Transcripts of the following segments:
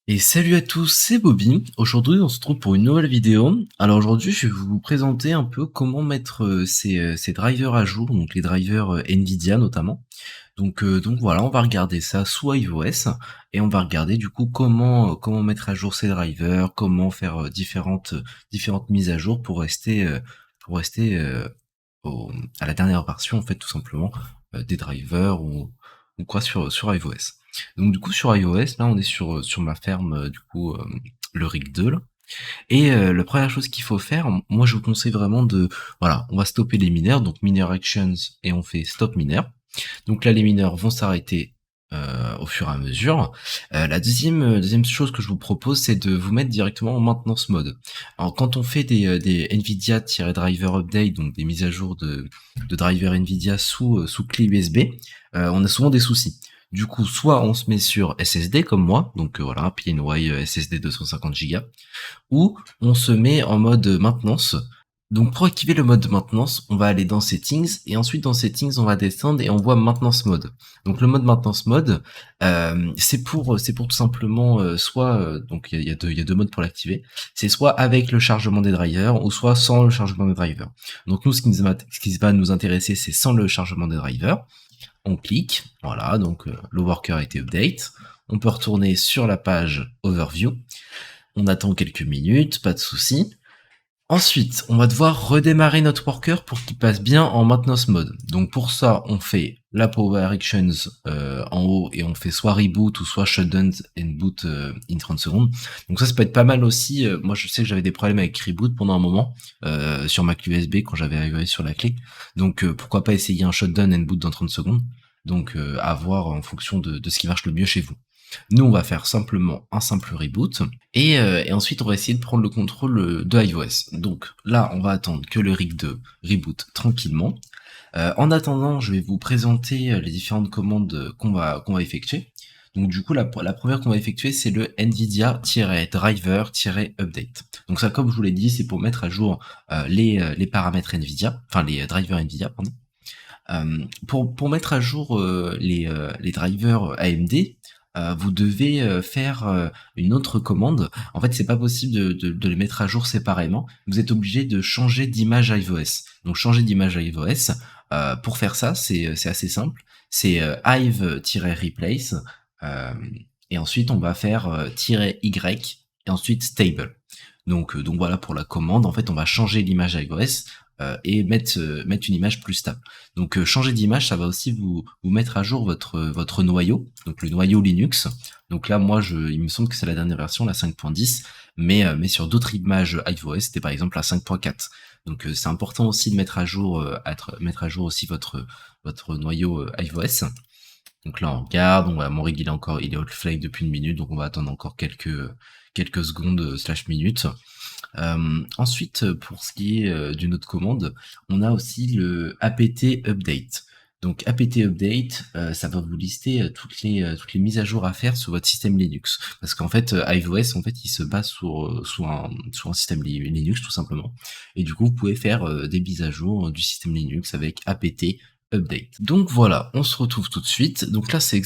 Et salut à tous, c'est Bobby. Aujourd'hui, on se retrouve pour une nouvelle vidéo. Alors aujourd'hui, je vais vous présenter un peu comment mettre ces drivers à jour, donc les drivers Nvidia notamment. Donc voilà, on va regarder ça sous iOS et on va regarder du coup comment mettre à jour ces drivers, comment faire différentes mises à jour pour rester au- à la dernière version en fait tout simplement des drivers ou quoi sur iOS. Donc du coup sur iOS, là on est sur ma ferme le rig 2 là. Et la première chose qu'il faut faire, moi je vous conseille vraiment voilà, on va stopper les mineurs, donc minor actions et on fait stop mineur. Donc là les mineurs vont s'arrêter au fur et à mesure. La deuxième chose que je vous propose, c'est de vous mettre directement en maintenance mode. Alors quand on fait des NVIDIA-driver update, donc des mises à jour de driver NVIDIA sous clé USB, on a souvent des soucis. Du coup, soit on se met sur SSD comme moi, donc voilà, PNY SSD 250 Go, ou on se met en mode maintenance. Donc pour activer le mode maintenance, on va aller dans Settings et ensuite dans Settings on va descendre et on voit Maintenance Mode. Donc le mode Maintenance Mode, c'est pour tout simplement donc il y a deux modes pour l'activer. C'est soit avec le chargement des drivers ou soit sans le chargement des drivers. Donc nous ce qui va nous intéresser c'est sans le chargement des drivers. On clique, voilà, donc le worker a été update. On peut retourner sur la page Overview. On attend quelques minutes, pas de souci. Ensuite, on va devoir redémarrer notre worker pour qu'il passe bien en maintenance mode. Donc pour ça, on fait la Power Actions en haut et on fait soit reboot ou soit shutdown and boot in 30 secondes. Donc ça peut être pas mal aussi. Moi, je sais que j'avais des problèmes avec reboot pendant un moment sur ma clé USB quand j'avais arrivé sur la clé. Donc pourquoi pas essayer un shutdown and boot dans 30 secondes. Donc à voir en fonction de ce qui marche le mieux chez vous. Nous, on va faire simplement un simple reboot et ensuite on va essayer de prendre le contrôle de iOS. Donc là, on va attendre que le rig 2 reboot tranquillement. En attendant, je vais vous présenter les différentes commandes qu'on va effectuer. Donc du coup, la première qu'on va effectuer, c'est le NVIDIA-driver-update. Donc ça, comme je vous l'ai dit, c'est pour mettre à jour les paramètres NVIDIA, enfin les drivers NVIDIA, pardon. Pour mettre à jour les drivers AMD, vous devez faire une autre commande. En fait, c'est pas possible de les mettre à jour séparément. Vous êtes obligé de changer d'image iOS. Donc changer d'image iOS. Pour faire ça, c'est assez simple. C'est hive-replace euh, et ensuite on va faire -y et ensuite stable. Donc voilà pour la commande. En fait, on va changer l'image iOS et mettre une image plus stable. Donc changer d'image, ça va aussi vous mettre à jour votre noyau, donc le noyau Linux. Donc là, il me semble que c'est la dernière version, la 5.10, mais sur d'autres images iOS, c'était par exemple la 5.4. Donc c'est important aussi de mettre à jour aussi votre noyau iOS. Donc là, on regarde, mon rig il est hot flag depuis une minute, donc on va attendre encore quelques secondes slash minutes. Ensuite, pour ce qui est d'une autre commande, on a aussi le apt update. Donc apt update, ça va vous lister toutes les mises à jour à faire sur votre système Linux. Parce qu'en fait, iOS, en fait, il se base sur un système Linux tout simplement. Et du coup, vous pouvez faire des mises à jour du système Linux avec apt update. Donc voilà, on se retrouve tout de suite. Donc là, c'est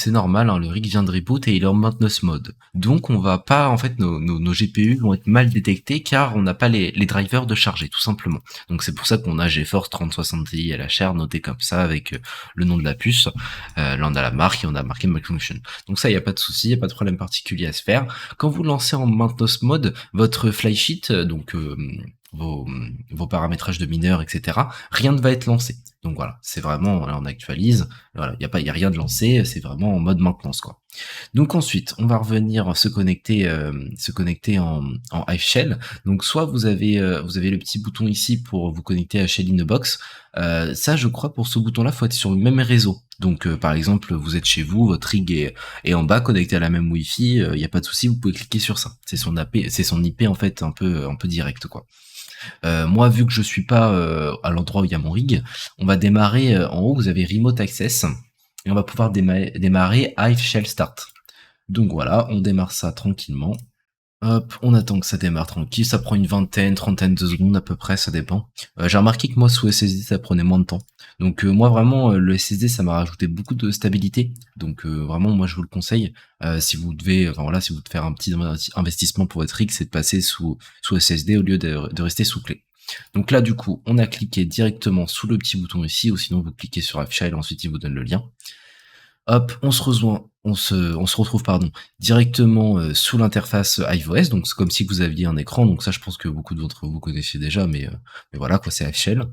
normal, hein, le rig vient de reboot et il est en maintenance mode. Donc on va pas, en fait, nos GPU vont être mal détectés car on n'a pas les drivers de charger, tout simplement. Donc c'est pour ça qu'on a GeForce 3060 Ti à la chair noté comme ça avec le nom de la puce. Là on a la marque et on a marqué Malfunction. Donc ça, il n'y a pas de souci, il n'y a pas de problème particulier à se faire. Quand vous lancez en maintenance mode, votre flysheet, vos paramétrages de mineurs, etc., rien ne va être lancé. Donc voilà, c'est vraiment, là on actualise, voilà, y a rien de lancé, c'est vraiment en mode maintenance quoi. Donc ensuite, on va revenir se connecter en Hive Shell. Donc soit vous avez le petit bouton ici pour vous connecter à Shell in a Box. Ça, je crois, pour ce bouton-là, faut être sur le même réseau. Donc par exemple, vous êtes chez vous, votre rig est en bas connecté à la même Wi-Fi, il n'y a pas de souci, vous pouvez cliquer sur ça. C'est son IP en fait un peu direct quoi. Moi, vu que je suis pas à l'endroit où il y a mon rig, on va démarrer en haut, vous avez Remote Access, et on va pouvoir démarrer Hive Shell Start. Donc voilà, on démarre ça tranquillement. Hop, on attend que ça démarre tranquille, ça prend une vingtaine, trentaine de secondes à peu près, ça dépend. J'ai remarqué que moi sous SSD ça prenait moins de temps. Donc moi vraiment le SSD ça m'a rajouté beaucoup de stabilité. Donc vraiment moi je vous le conseille. Si vous devez, enfin voilà, si vous devez faire un petit investissement pour votre rig, c'est de passer sous SSD au lieu de rester sous clé. Donc là du coup on a cliqué directement sous le petit bouton ici, ou sinon vous cliquez sur F-Shell, ensuite il vous donne le lien. Hop, on se retrouve pardon, directement sous l'interface iOS, donc c'est comme si vous aviez un écran, donc ça je pense que beaucoup d'entre vous connaissiez déjà, mais voilà quoi, c'est F-Shell.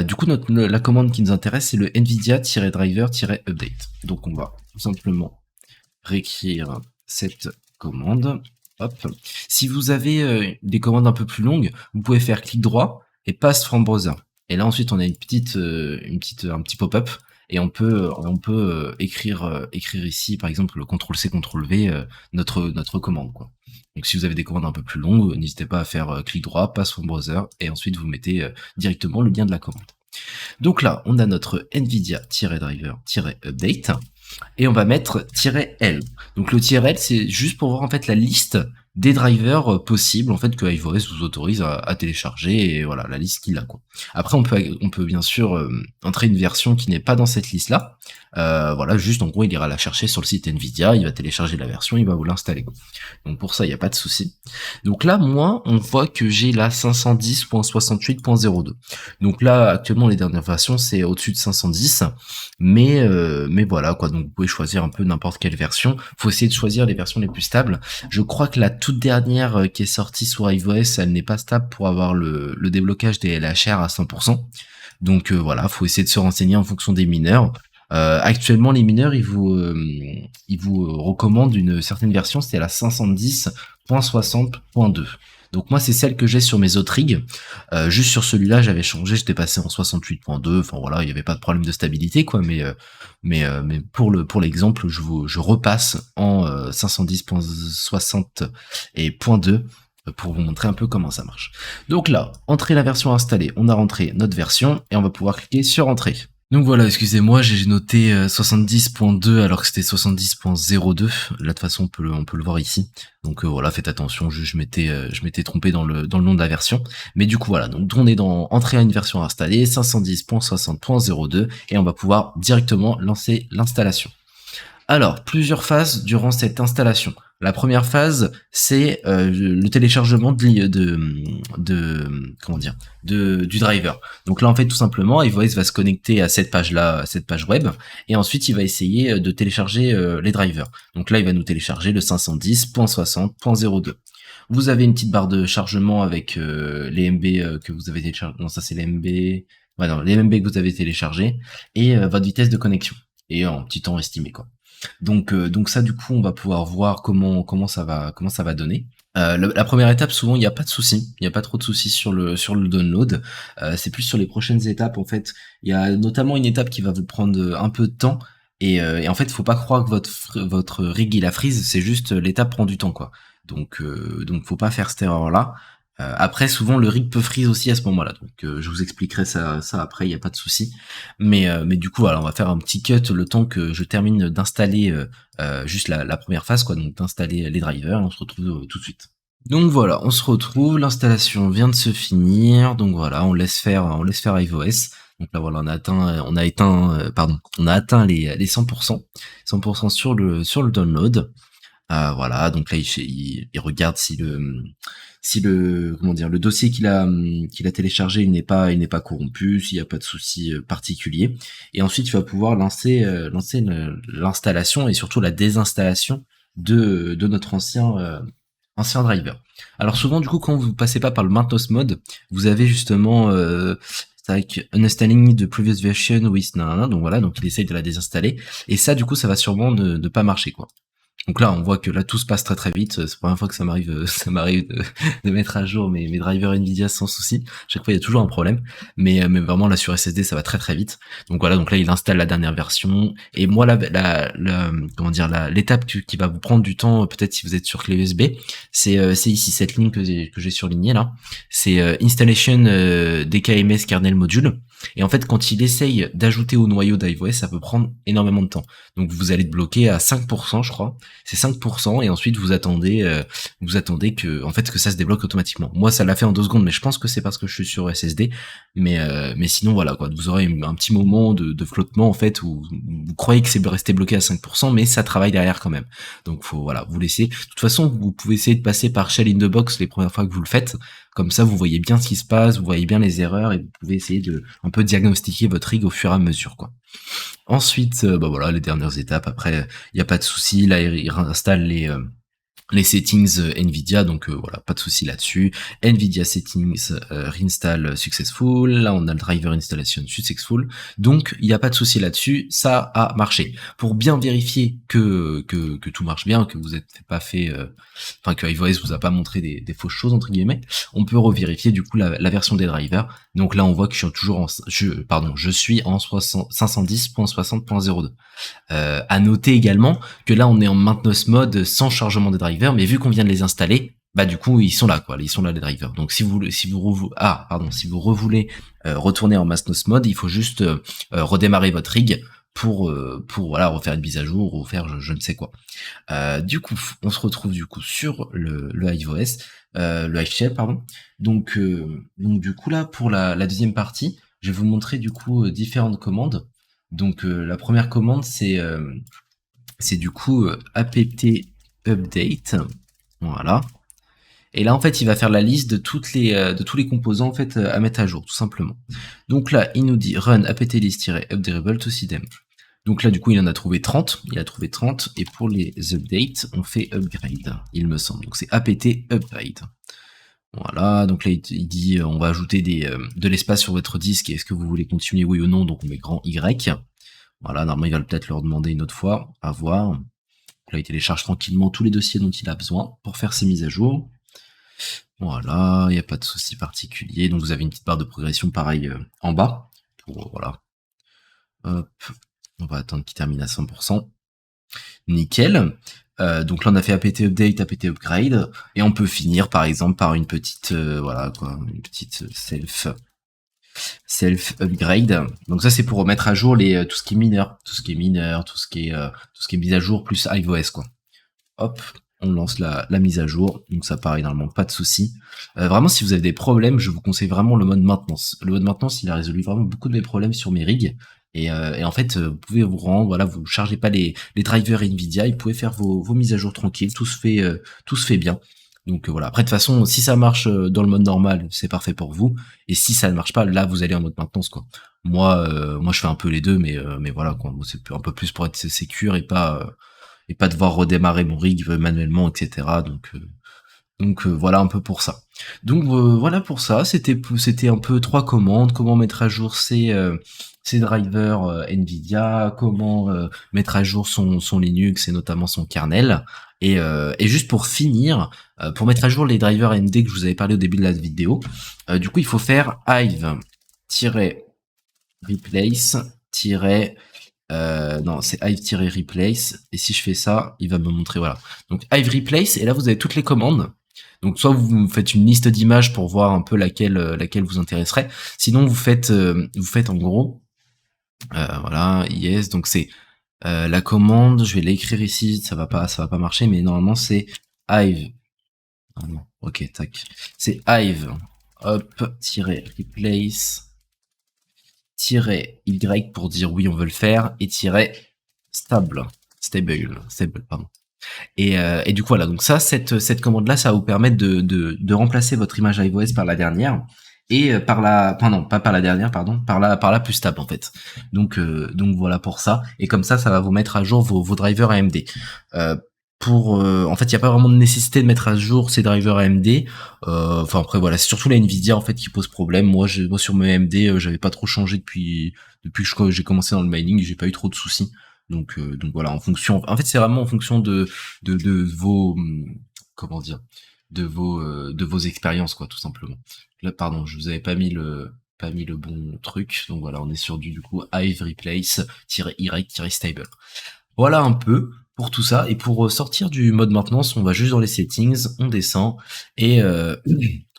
Du coup, la commande qui nous intéresse, c'est le NVIDIA-driver-update. Donc on va tout simplement réécrire cette commande. Hop. Si vous avez des commandes un peu plus longues, vous pouvez faire clic droit et pass from browser. Et là ensuite on a un petit pop-up et on peut écrire ici par exemple le CTRL-C, CTRL-V notre commande quoi. Donc si vous avez des commandes un peu plus longues, n'hésitez pas à faire clic droit, pass from browser et ensuite vous mettez directement le lien de la commande. Donc là, on a notre NVIDIA-driver-update et on va mettre "-l". Donc le "-l", c'est juste pour voir en fait la liste des drivers possibles en fait que iOS vous autorise à télécharger, et voilà la liste qu'il a quoi. Après on peut bien sûr entrer une version qui n'est pas dans cette liste là. Voilà, juste en gros il ira la chercher sur le site Nvidia, il va télécharger la version, il va vous l'installer quoi. Donc pour ça il n'y a pas de souci. Donc là moi on voit que j'ai la 510.68.02. Donc là actuellement les dernières versions c'est au-dessus de 510, mais voilà quoi, donc vous pouvez choisir un peu n'importe quelle version. Faut essayer de choisir les versions les plus stables. Je crois que la toute dernière qui est sortie sur iOS, elle n'est pas stable pour avoir le déblocage des LHR à 100%. Donc voilà, faut essayer de se renseigner en fonction des mineurs. Actuellement, les mineurs, ils vous recommandent une certaine version, c'est la 510.60.2. Donc moi, c'est celle que j'ai sur mes autres rigs. Juste sur celui-là, j'avais changé, j'étais passé en 68.2. Enfin voilà, il n'y avait pas de problème de stabilité, quoi. Mais pour l'exemple, je repasse en 510.60 et .2 pour vous montrer un peu comment ça marche. Donc là, entrer la version installée, on a rentré notre version et on va pouvoir cliquer sur entrée. Donc voilà, excusez-moi, j'ai noté 70.2 alors que c'était 70.02. Là de toute façon on peut le voir ici. Donc voilà, faites attention, je m'étais trompé dans le nom de la version. Mais du coup voilà, donc on est dans entrer à une version installée, 510.60.02, et on va pouvoir directement lancer l'installation. Alors, plusieurs phases durant cette installation. La première phase, c'est le téléchargement comment dire, du driver. Donc là, en fait, tout simplement, iOS va se connecter à cette page-là, à cette page web, et ensuite, il va essayer de télécharger les drivers. Donc là, il va nous télécharger le 510.60.02. Vous avez une petite barre de chargement avec les MB que vous avez téléchargé. Non, ça c'est les MB. Ouais, non, les MB que vous avez téléchargés et votre vitesse de connexion et en petit temps estimé quoi. Donc ça du coup on va pouvoir voir comment ça va donner. La première étape souvent il n'y a pas de souci, il n'y a pas trop de soucis sur le download. C'est plus sur les prochaines étapes en fait. Il y a notamment une étape qui va vous prendre un peu de temps et en fait faut pas croire que votre rig il a freeze, c'est juste l'étape prend du temps quoi. Donc faut pas faire cette erreur là. Après, souvent, le rig peut freeze aussi à ce moment-là. Donc, je vous expliquerai ça après, il n'y a pas de souci. Mais du coup, voilà, on va faire un petit cut le temps que je termine d'installer juste la première phase, quoi. Donc, d'installer les drivers, et on se retrouve tout de suite. Donc voilà, on se retrouve, l'installation vient de se finir. Donc voilà, on laisse faire iOS. Donc là voilà, on a atteint les 100%, 100% sur le download. Voilà, donc là il regarde si le comment dire, le dossier qu'il a téléchargé il n'est pas corrompu, s'il n'y a pas de souci particulier. Et ensuite il va pouvoir lancer l'installation et surtout la désinstallation de notre ancien driver. Alors souvent du coup quand vous passez pas par le maintenance mode, vous avez justement c'est avec uninstalling the previous version with nanana, donc voilà, donc il essaye de la désinstaller et ça du coup ça va sûrement ne pas marcher quoi. Donc là, on voit que là tout se passe très très vite. C'est la première fois que ça m'arrive, de mettre à jour mes drivers Nvidia sans souci. Chaque fois, il y a toujours un problème, mais vraiment là sur SSD, ça va très très vite. Donc voilà, donc là il installe la dernière version. Et moi comment dire, l'étape qui va vous prendre du temps, peut-être si vous êtes sur clé USB, c'est ici cette ligne que j'ai surlignée là. C'est installation DKMS kernel module. Et en fait, quand il essaye d'ajouter au noyau d'iOS, ça peut prendre énormément de temps. Donc vous allez te bloquer à 5%, je crois. C'est 5%, et ensuite vous attendez que, en fait, que ça se débloque automatiquement. Moi, ça l'a fait en 2 secondes, mais je pense que c'est parce que je suis sur SSD. Mais sinon, voilà, quoi. Vous aurez un petit moment de flottement, en fait, où vous croyez que c'est resté bloqué à 5%, mais ça travaille derrière quand même. Donc faut, voilà, vous laissez. De toute façon, vous pouvez essayer de passer par Shell in the Box les premières fois que vous le faites. Comme ça, vous voyez bien ce qui se passe, vous voyez bien les erreurs, et vous pouvez essayer de un peu diagnostiquer votre rig au fur et à mesure, quoi. Ensuite, bah voilà, les dernières étapes. Après, il y a pas de souci. Là, il réinstalle les settings Nvidia, donc voilà, pas de souci là-dessus. Nvidia settings reinstall successful. Là, on a le driver installation successful. Donc, il n'y a pas de souci là-dessus. Ça a marché. Pour bien vérifier que tout marche bien, que vous n'êtes pas fait, enfin que iOS vous a pas montré des fausses choses entre guillemets, on peut revérifier du coup la version des drivers. Donc là, on voit que je suis toujours je suis en 510.60.02. À noter également que là on est en maintenance mode sans chargement des drivers, mais vu qu'on vient de les installer, bah du coup ils sont là, quoi, ils sont là les drivers. Donc si vous revoulez retourner en maintenance mode, il faut juste redémarrer votre rig pour voilà, refaire une mise à jour ou faire je ne sais quoi. Du coup, on se retrouve du coup sur le iOS, le iShell, pardon. Donc du coup là, pour la deuxième partie, je vais vous montrer du coup différentes commandes. Donc la première commande, c'est du coup apt update, voilà. Et là en fait, il va faire la liste de de tous les composants en fait à mettre à jour, tout simplement. Donc là, il nous dit run apt-list-updatable to cdem. Donc là, du coup, il en a trouvé 30. Il a trouvé 30. Et pour les updates, on fait upgrade, il me semble. Donc c'est apt upgrade. Voilà. Donc là, il dit, on va ajouter de l'espace sur votre disque. Est-ce que vous voulez continuer, oui ou non? Donc on met grand Y. Voilà. Normalement, il va peut-être leur demander une autre fois. À voir. Donc là, il télécharge tranquillement tous les dossiers dont il a besoin pour faire ses mises à jour. Voilà. Il n'y a pas de souci particulier. Donc vous avez une petite barre de progression pareil en bas. Voilà. Hop. On va attendre qu'il termine à 100%. Nickel. Donc là on a fait apt update, apt upgrade, et on peut finir par exemple par une petite voilà quoi, une petite self upgrade. Donc ça c'est pour remettre à jour les tout ce qui est mineur, tout ce qui est mise à jour plus iOS, quoi. Hop, on lance la mise à jour, donc ça pareil normalement pas de souci. Vraiment si vous avez des problèmes, je vous conseille vraiment le mode maintenance. Le mode maintenance il a résolu vraiment beaucoup de mes problèmes sur mes rigs. Et en fait, vous pouvez vous rendre, voilà, vous chargez pas les drivers Nvidia, et vous pouvez faire vos mises à jour tranquilles, tout se fait bien. Donc voilà. Après de toute façon, si ça marche dans le mode normal, c'est parfait pour vous. Et si ça ne marche pas, là vous allez en mode maintenance, quoi. Moi je fais un peu les deux, mais voilà quoi. Moi, c'est un peu plus pour être sécure et pas devoir redémarrer mon rig manuellement, etc. Donc voilà un peu pour ça. Donc voilà pour ça, c'était un peu 3 commandes, comment mettre à jour ses drivers Nvidia, comment mettre à jour son Linux et notamment son kernel. Et juste pour finir, pour mettre à jour les drivers AMD que je vous avais parlé au début de la vidéo, du coup il faut faire hive-replace- non, c'est hive-replace, et si je fais ça, il va me montrer, voilà. Donc hive replace, et là vous avez toutes les commandes. Donc soit vous faites une liste d'images pour voir un peu laquelle vous intéresserait. Sinon vous faites en gros, voilà, yes, donc c'est la commande, je vais l'écrire ici, ça va pas marcher, mais normalement c'est hive. Ah non, ok, tac. C'est hive, hop, replace, y pour dire oui on veut le faire, et stable, pardon. Et du coup voilà, donc ça, cette commande là, ça va vous permettre de remplacer votre image iOS par la dernière, et par la, enfin non, pas par la dernière, pardon, par la plus stable en fait. Donc voilà pour ça, et comme ça va vous mettre à jour vos drivers AMD. En fait, il n'y a pas vraiment de nécessité de mettre à jour ces drivers AMD. Enfin après voilà, c'est surtout la Nvidia en fait qui pose problème. Moi sur mes AMD, j'avais pas trop changé depuis que j'ai commencé dans le mining, j'ai pas eu trop de soucis. Donc voilà, en fait c'est vraiment en fonction de vos comment dire, de vos expériences, quoi, tout simplement. Là pardon, je vous avais pas mis le bon truc. Donc voilà, on est sur du coup hive replace-y-stable. Voilà un peu pour tout ça. Et pour sortir du mode maintenance, on va juste dans les settings, on descend, et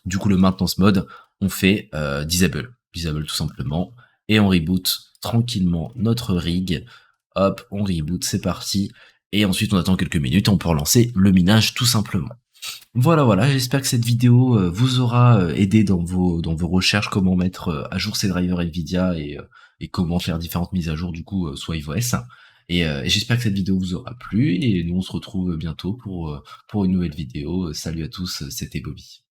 du coup le maintenance mode, on fait disable tout simplement. et on reboot tranquillement notre rig. Hop, on reboot, c'est parti. Et ensuite, on attend quelques minutes et on peut relancer le minage tout simplement. Voilà, voilà, j'espère que cette vidéo vous aura aidé dans vos recherches, comment mettre à jour ces drivers Nvidia et comment faire différentes mises à jour du coup sur iOS. Et j'espère que cette vidéo vous aura plu et nous on se retrouve bientôt pour une nouvelle vidéo. Salut à tous, c'était Bobby.